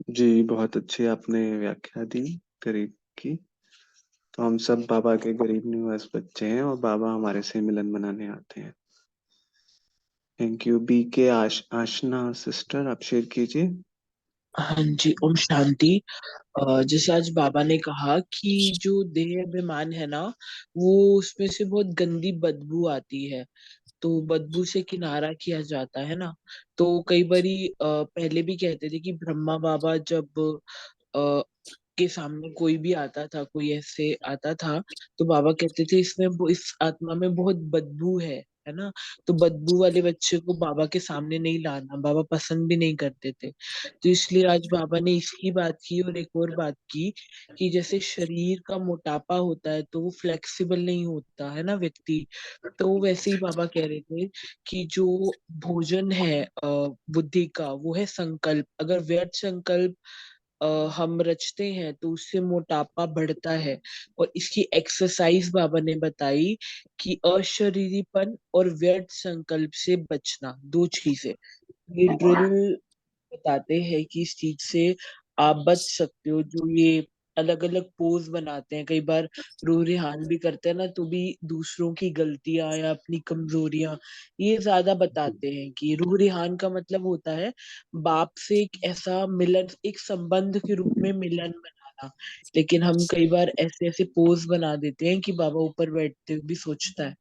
जी, बहुत अच्छी आपने व्याख्या दी गरीब की। तो हम सब बाबा के गरीब निवास बच्चे हैं और बाबा हमारे से मिलन मनाने आते हैं। Thank you. BK Aashna sister, आप शेयर कीजिए। हाँ जी, ओम शांति। जैसे आज बाबा ने कहा कि जो देह अभिमान है ना, वो उसमें से बहुत गंदी बदबू आती है, तो बदबू से किनारा किया जाता है ना। तो कई बारी पहले भी कहते थे कि ब्रह्मा बाबा जब अ, के सामने कोई भी आता था, कोई ऐसे आता था, तो बाबा कहते थे इस आत्मा में बहुत बदबू है ना। तो बदबू वाले बच्चे को बाबा के सामने नहीं लाना, बाबा पसंद भी नहीं करते थे। तो इसलिए आज बाबा ने इसकी बात की और एक और बात की कि जैसे शरीर का मोटापा होता है तो वो फ्लेक्सिबल नहीं होता है ना व्यक्ति। तो वैसे ही बाबा कह रहे थे कि जो भोजन है बुद्धि का, वो है संकल्प। अगर व्यर्थ संकल्प हम रचते हैं तो उससे मोटापा बढ़ता है। और इसकी एक्सरसाइज बाबा ने बताई कि अशरीरीपन और व्यर्थ संकल्प से बचना, दो चीजें। ये ड्रिल बताते हैं कि इस चीज से आप बच सकते हो। जो ये अलग अलग पोज बनाते हैं, कई बार रूह रिहान भी करते हैं ना, तो भी दूसरों की गलतियां या अपनी कमजोरियां ये ज्यादा बताते हैं। कि रूह रिहान का मतलब होता है बाप से एक ऐसा मिलन, एक संबंध के रूप में मिलन बनाना। लेकिन हम कई बार ऐसे ऐसे पोज बना देते हैं कि बाबा ऊपर बैठते हुए भी सोचता है।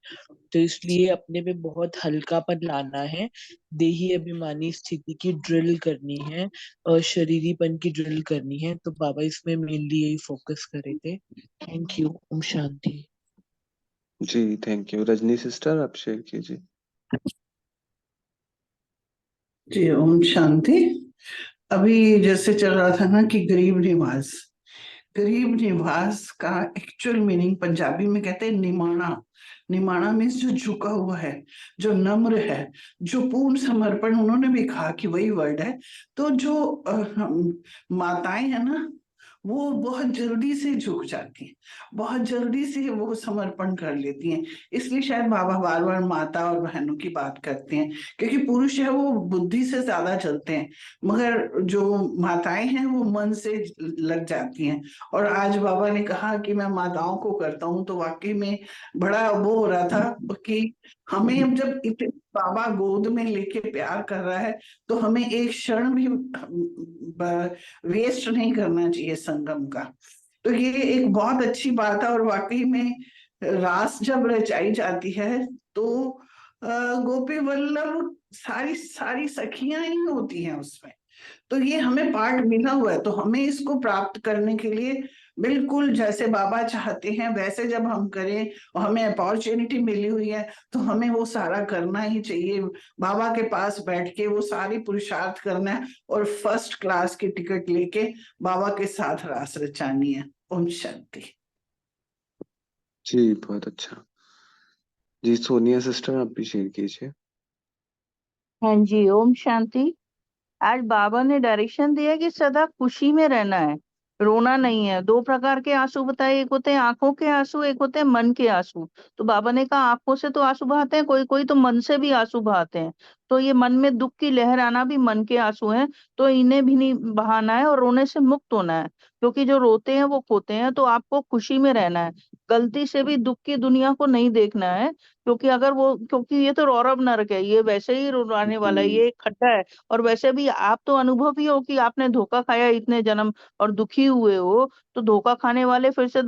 तो इसलिए अपने में बहुत हल्कापन लाना है, देही अभिमानी स्थिति की ड्रिल करनी है और शरीरीपन की ड्रिल करनी है। तो बाबा इसमें मेनली यही फोकस करे थे। Thank you. ओम शांति। जी, थैंक यू। रजनी सिस्टर, आप शेयर कीजिए। जी ओम शांति। अभी जैसे चल रहा था ना कि गरीब निवास, गरीब निवास का एक्चुअल मीनिंग पंजाबी में कहते हैं निमाणा। निमाणा मीन्स जो झुका हुआ है, जो नम्र है, जो पूर्ण समर्पण, उन्होंने भी कहा कि वही वर्ड है। तो जो माताएं है ना, वो बहुत जल्दी से झुक जाती हैं, बहुत जल्दी से वो समर्पण कर लेती हैं। इसलिए शायद बाबा बार बार माता और बहनों की बात करते हैं, क्योंकि पुरुष है वो बुद्धि से ज्यादा चलते हैं, मगर जो माताएं हैं वो मन से लग जाती हैं। और आज बाबा ने कहा कि मैं माताओं को करता हूँ, तो वाकई में बड़ा वो हो रहा था कि हमें अब जब इतने बाबा गोद में लेके प्यार कर रहा है, तो हमें एक क्षण भी वेस्ट नहीं करना चाहिए संगम का। तो ये एक बहुत अच्छी बात है। और वाकई में रास जब रचाई जाती है तो गोपी वल्लभ सारी सारी सखियां ही होती हैं उसमें। तो ये हमें पाठ मिला हुआ है, तो हमें इसको प्राप्त करने के लिए बिल्कुल जैसे बाबा चाहते हैं वैसे जब हम करें, और हमें अपॉर्चुनिटी मिली हुई है, तो हमें वो सारा करना ही चाहिए। बाबा के पास बैठ के वो सारी पुरुषार्थ करना है और फर्स्ट क्लास की टिकट लेके बाबा के साथ रास रचानी है। ओम शांति। जी, बहुत अच्छा। जी, सोनिया सिस्टर, आप भी शेयर कीजिए। हाँ जी, ओम शांति। आज बाबा ने डायरेक्शन दिया कि सदा खुशी में रहना है, रोना नहीं है। दो प्रकार के आंसू बताए, एक होते हैं आंखों के आंसू, एक होते हैं मन के आंसू। तो बाबा ने कहा आंखों से तो आंसू बहाते हैं कोई कोई, तो मन से भी आंसू बहाते हैं। तो ये मन में दुख की लहर आना भी मन के आंसू हैं, तो इन्हें भी नहीं बहाना है और रोने से मुक्त होना है। क्योंकि जो रोते हैं वो खोते हैं, तो आपको खुशी में रहना है। गलती से भी दुख की दुनिया को नहीं देखना है, क्योंकि ये तो रौरव नरक है, ये वैसे ही रुलाने वाला है, ये एक खड्डा है। और वैसे भी आप तो अनुभवी हो कि आपने धोखा खाया इतने जन्म और दुखी हुए हो। तो धोखा खाने वाले फिर से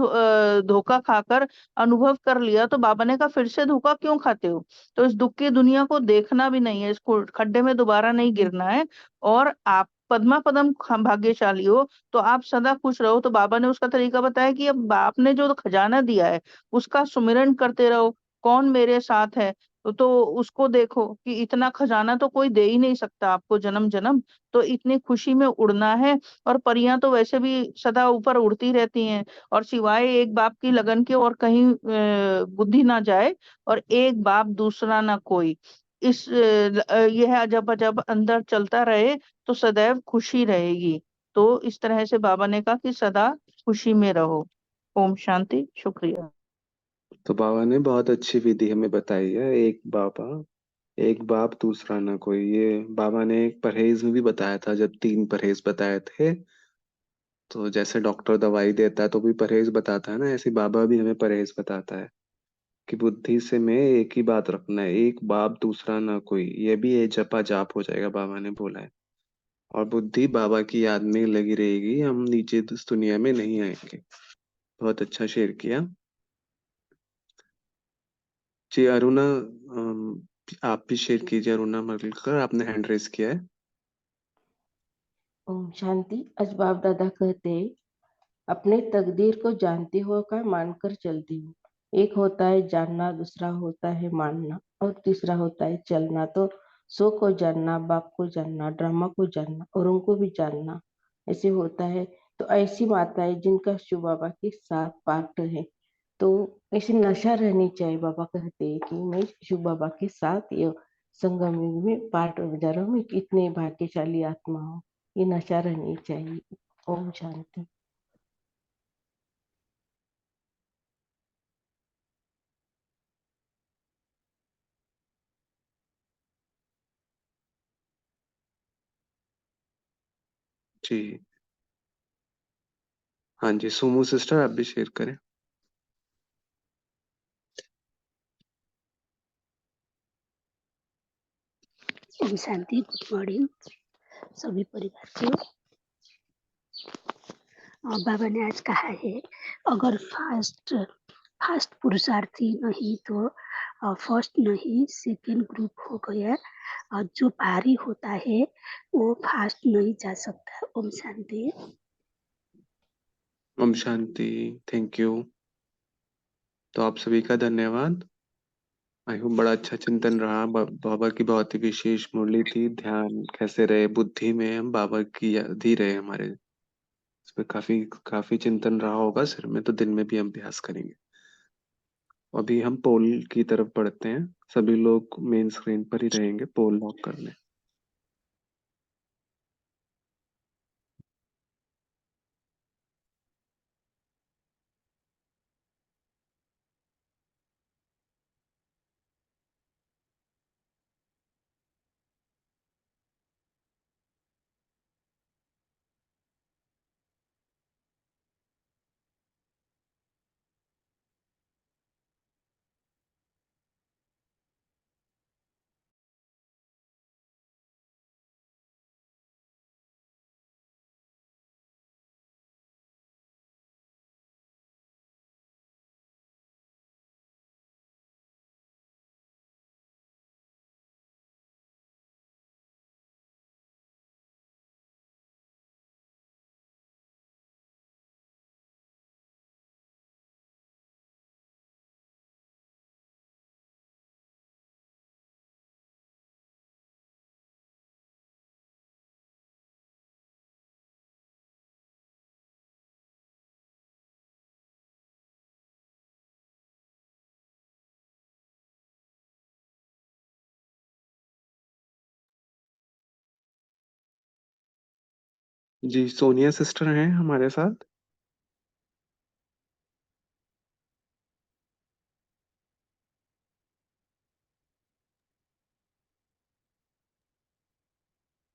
धोखा खाकर अनुभव कर लिया, तो बाबा ने कहा फिर से धोखा क्यों खाते हो। तो इस दुख की दुनिया को देखना भी नहीं है, इसको खड्डे में दोबारा नहीं गिरना है। और आप पद्मा पदम भाग्यशाली हो, तो आप सदा खुश रहो। तो बाबा ने उसका तरीका बताया कि अब बाप ने जो खजाना दिया है उसका सुमिरन करते रहो। कौन मेरे साथ है, तो उसको देखो कि इतना खजाना तो कोई दे ही नहीं सकता आपको जन्म जन्म। तो इतनी खुशी में उड़ना है। और परियां तो वैसे भी सदा ऊपर उड़ती रहती हैं, और सिवाय एक बाप की लगन के और कहीं बुद्धि ना जाए, और एक बाप दूसरा ना कोई। यह जब जब अंदर चलता रहे तो सदैव खुशी रहेगी। तो इस तरह से बाबा ने कहा कि सदा खुशी में रहो। ओम शांति। शुक्रिया। तो बाबा ने बहुत अच्छी विधि हमें बताई है। एक बाबा, एक बाप दूसरा ना कोई, ये बाबा ने एक परहेज में भी बताया था, जब 3 परहेज बताए थे। तो जैसे डॉक्टर दवाई देता है तो भी परहेज बताता है ना, ऐसे बाबा भी हमें परहेज बताता है कि बुद्धि से में एक ही बात रखना है, एक बाप दूसरा ना कोई। ये भी ये जपा जाप हो जाएगा, बाबा ने बोला है। और बुद्धि बाबा की याद में लगी रहेगी, हम नीचे इस दुनिया में नहीं आएंगे। बहुत अच्छा शेयर किया जी। अरुणा, आप भी शेयर कीजिए। अरुणा मरगलकर, आपने हैंड रेस किया है। ओम शांति। आज बाप दादा कहते हैं, अपने तकदीर को जानते हो का मानकर चलती हूँ। एक होता है जानना, दूसरा होता है मानना, और तीसरा होता है चलना। तो सो को जानना, बाप को जानना, ड्रामा को जानना और उनको भी जानना, ऐसे होता है। तो ऐसी माताएं जिनका शिव बाबा के साथ पार्ट है, तो ऐसी नशा रहनी चाहिए। बाबा कहते हैं कि मैं शिव बाबा के साथ ये संगम युग में पार्ट हो जा रहा हूँ, मैं कितने भाग्यशाली आत्मा हूँ। ये नशा रहनी चाहिए। ओम शांति। जी हाँ जी, सुमो सिस्टर, आप भी शेयर करें। ओम शांति। गुड मॉर्निंग सभी परिवार को। बाबा ने आज कहा है, अगर फास्ट पुरुषार्थी नहीं तो फर्स्ट नहीं सेकंड ग्रुप हो गया, और जो भारी होता है वो फास्ट नहीं जा सकता। ओम शांति। ओम शांति। Thank you. तो आप सभी का धन्यवाद। आई होप बड़ा अच्छा चिंतन रहा। बाबा की बहुत ही विशेष मुरली थी। ध्यान कैसे रहे बुद्धि में, हम बाबा की याद ही रहे हमारे। इस पे काफी काफी चिंतन रहा होगा सिर में, तो दिन में भी हम अभ्यास करेंगे। अभी हम पोल की तरफ बढ़ते हैं। सभी लोग मेन स्क्रीन पर ही रहेंगे पोल लॉक करने। जी, सोनिया सिस्टर हैं हमारे साथ।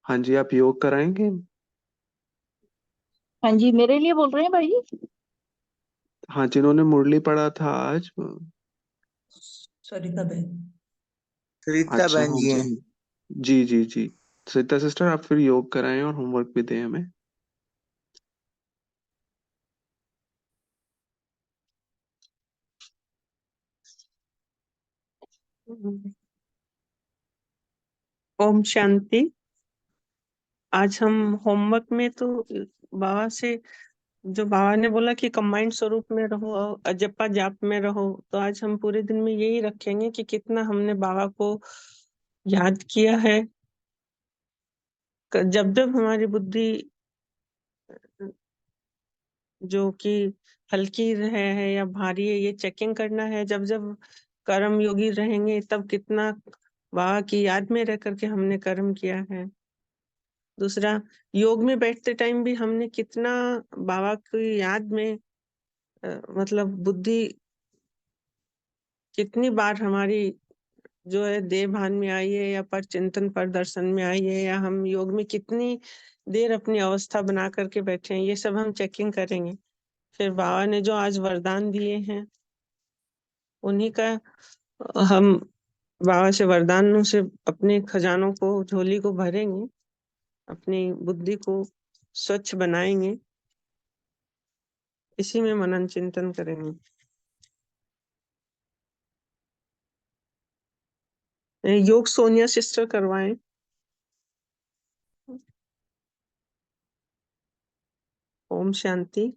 हाँ जी, आप योग कराएंगे। हाँ जी, मेरे लिए बोल रहे हैं भाई जी? हाँ, जिन्होंने मुरली पढ़ा था आज। सरिता बहन। सरिता अच्छा, बहन हाँ जी जी। हैं। जी जी जी। सरिता सिस्टर, आप फिर योग कराएं और होमवर्क भी दें हमें। ओम शांति। आज हम होमवर्क में तो बाबा से, जो बाबा ने बोला कि कंबाइंड स्वरूप में रहो और अजप्पा जाप में रहो, तो आज हम पूरे दिन में यही रखेंगे कि कितना हमने बाबा को याद किया है। जब जब हमारी बुद्धि जो कि हल्की रहे है या भारी है, ये चेकिंग करना है। जब जब कर्म योगी रहेंगे तब कितना बाबा की याद में रह करके हमने कर्म किया है। दूसरा, योग में बैठते टाइम भी हमने कितना बाबा की याद में मतलब बुद्धि कितनी बार हमारी जो है देह भान में आई है या पर चिंतन पर दर्शन में आई है, या हम योग में कितनी देर अपनी अवस्था बना करके बैठे हैं, ये सब हम चेकिंग करेंगे। फिर बाबा ने जो आज वरदान दिए हैं उन्हीं का हम बाबा से वरदानों से अपने खजानों को, झोली को भरेंगे, अपनी बुद्धि को स्वच्छ बनाएंगे, इसी में मनन चिंतन करेंगे। योग सोनिया सिस्टर करवाएं। ओम शांति।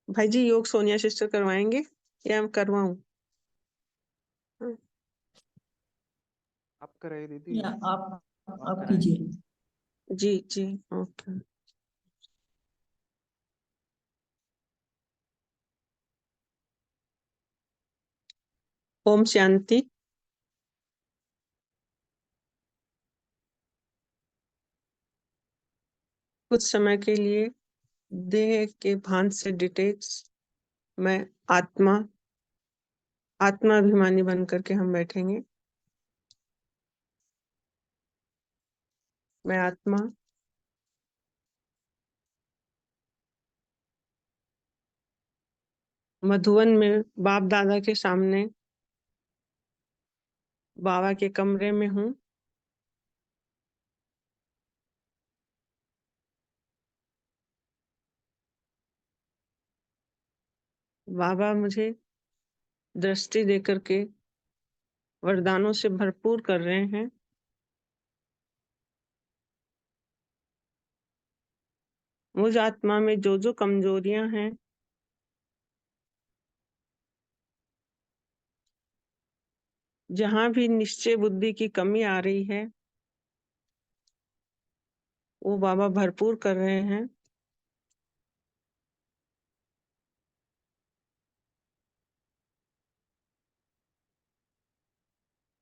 भाई जी योग सोनिया सिस्टर करवाएंगे या हम करवाऊं? आप कराइए दीदी। या आप कराएं। कीजिए। जी जी ओके। ओम शांति। कुछ समय के लिए देह के भान से डिटेच मैं आत्माभिमानी बन करके हम बैठेंगे। मैं आत्मा मधुवन में बाप दादा के सामने बाबा के कमरे में हूँ। बाबा मुझे दृष्टि देकर के वरदानों से भरपूर कर रहे हैं। मुझ आत्मा में जो जो कमजोरियां हैं जहां भी निश्चय बुद्धि की कमी आ रही है वो बाबा भरपूर कर रहे हैं।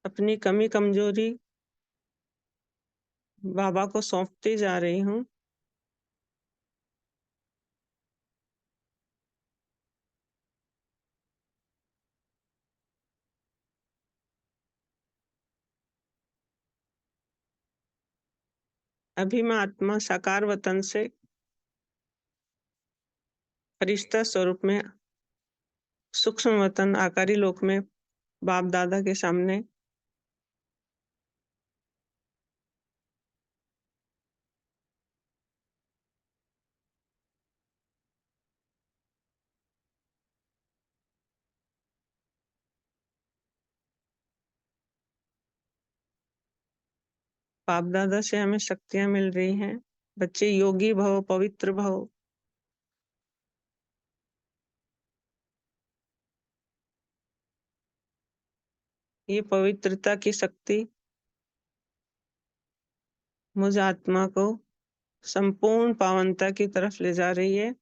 अपनी कमी कमजोरी बाबा को सौंपते जा रही हूँ। अभी मैं आत्मा साकार वतन से फरिश्ता स्वरूप में सूक्ष्म वतन आकारी लोक में बाप दादा के सामने बाप दादा से हमें शक्तियां मिल रही हैं। बच्चे योगी भव, पवित्र भव। ये पवित्रता की शक्ति मुझ आत्मा को संपूर्ण पावनता की तरफ ले जा रही है।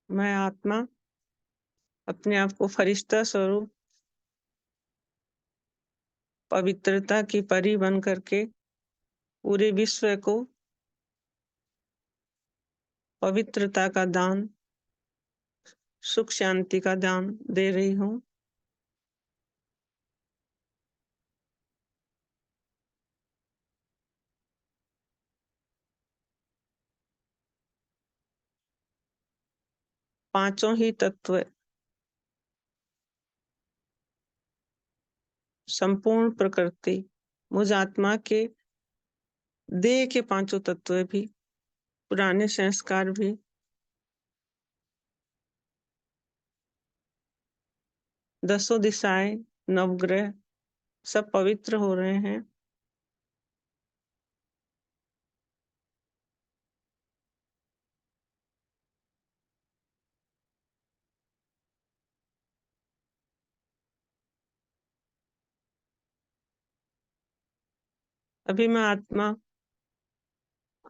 मैं आत्मा अपने आप को फरिश्ता स्वरूप पवित्रता की परी बन करके पूरे विश्व को पवित्रता का दान, सुख शांति का दान दे रही हूँ। पांचों ही तत्व संपूर्ण प्रकृति मुझ आत्मा के देह के पांचों तत्व भी, पुराने संस्कार भी, दसों दिशाएं, नवग्रह सब पवित्र हो रहे हैं। अभी मैं आत्मा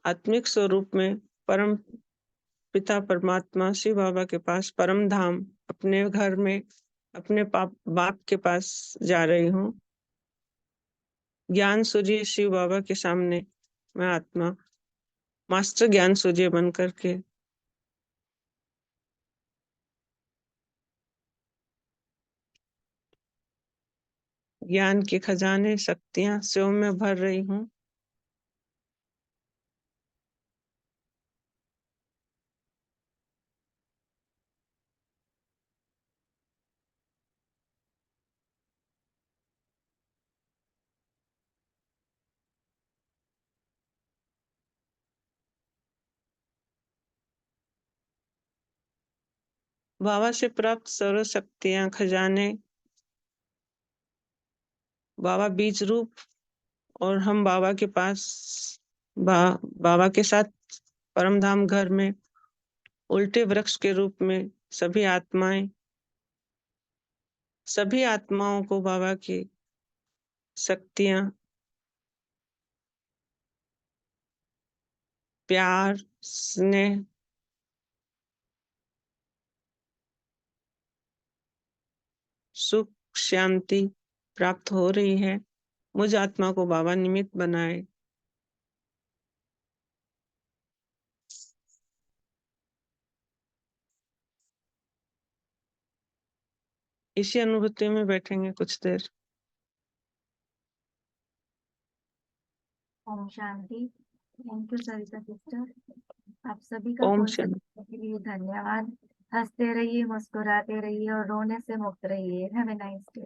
आत्मिक स्वरूप में परम पिता परमात्मा शिव बाबा के पास परम धाम अपने घर में अपने बाप के पास जा रही हूँ। ज्ञान सूर्य शिव बाबा के सामने मैं आत्मा मास्टर ज्ञान सूर्य बन करके ज्ञान के खजाने शक्तियां शिव में भर रही हूँ। बाबा से प्राप्त सर्व शक्तियां खजाने बाबा बीज रूप और हम बाबा के पास बाबा के साथ परमधाम घर में उल्टे वृक्ष के रूप में सभी आत्माओं को बाबा की शक्तियां प्यार स्नेह सुख शांति प्राप्त हो रही है। मुझ आत्मा को बाबा निमित्त बनाए। इसी अनुभूति में बैठेंगे कुछ देर। ओम शांति। Thank you Sarita sister. आप सभी का ओम फुल शांति। सपोर्ट के लिए धन्यवाद। हंसते रहिए, मुस्कुराते रहिए और रोने से मुक्त रहिए। Have a nice day.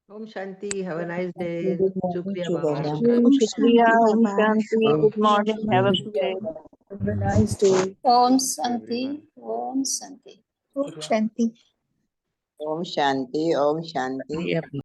ओम शांति, हैव अ नाइस डे। शुक्रिया शुभ बाबा। रात्रि। शुक्रिया। ओम बाबा। शांति। Good morning. Have a good day. Have a nice day. ओम शांति। ओम शांति। ओम शांति। ओम शांति। ओम शांति।